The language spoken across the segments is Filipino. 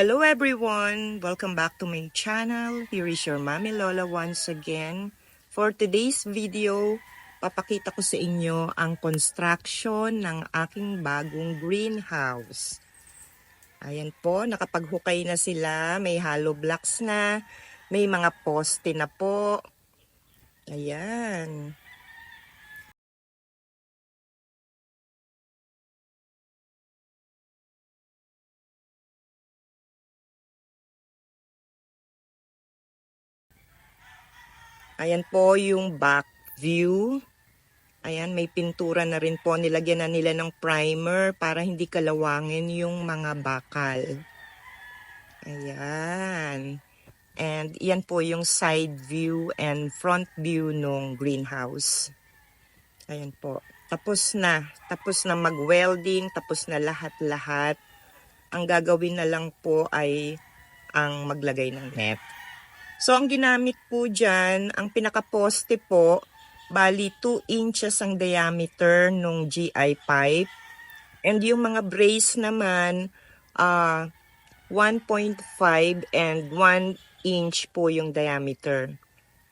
Hello everyone! Welcome back to my channel. Here is your Mami Lola once again. For today's video, papakita ko sa inyo ang construction ng aking bagong greenhouse. Ayan po, nakapaghukay na sila. May hollow blocks na. May mga poste na po. Ayan. Ayan po yung back view. Ayan, may pintura na rin po. Nilagyan na nila ng primer para hindi kalawangin yung mga bakal. Ayan. And yan po yung side view and front view ng greenhouse. Ayan po. Tapos na. Tapos na mag-welding. Tapos na lahat-lahat. Ang gagawin na lang po ay ang maglagay ng net. So, ang ginamit po dyan, ang pinaka-poste po, bali 2 inches ang diameter ng GI pipe. And yung mga brace naman, 1.5 and 1 inch po yung diameter.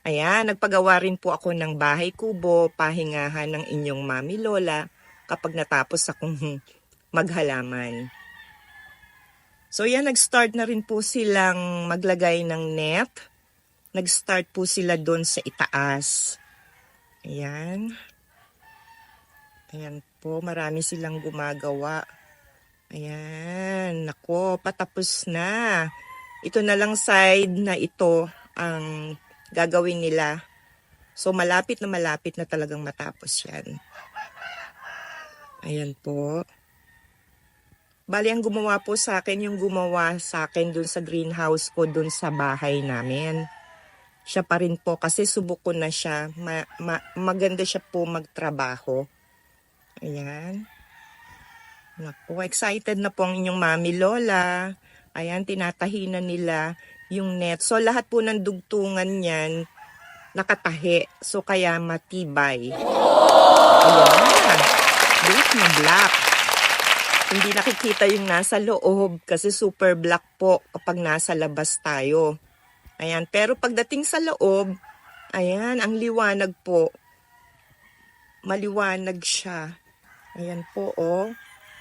Ayan, nagpagawa rin po ako ng bahay kubo, pahingahan ng inyong Mami Lola kapag natapos akong maghalaman. So yan, nag-start na rin po silang maglagay ng net. Nag-start po sila doon sa itaas. Ayan. Ayan po, marami silang gumagawa. Ayan, nako, patapos na. Ito na lang side na ito ang gagawin nila. So, malapit na talagang matapos yan. Ayan po. Bali, ang gumawa po sa akin, yung gumawa sa akin dun sa greenhouse ko, dun sa bahay namin. Siya pa rin po kasi subok ko na siya. Maganda siya po magtrabaho. Ayan. Naku, excited na po ang inyong Mami Lola. Ayan, tinatahi na nila yung net. So, lahat po ng dugtungan niyan nakatahi. So, kaya matibay. Ayan. Black na black. Hindi nakikita yung nasa loob kasi super black po kapag nasa labas tayo. Ayan, pero pagdating sa loob, ayan, ang liwanag po. Maliwanag siya. Ayan po, oh.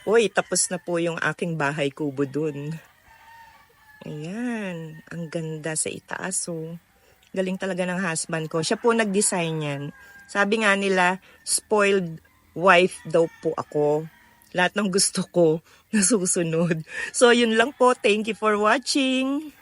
Uy, tapos na po yung aking bahay kubo dun. Ayan, ang ganda sa itaas, oh. Galing talaga ng husband ko. Siya po nag-design yan. Sabi nga nila, spoiled wife daw po ako. Lahat ng gusto ko, nasusunod. So, yun lang po. Thank you for watching.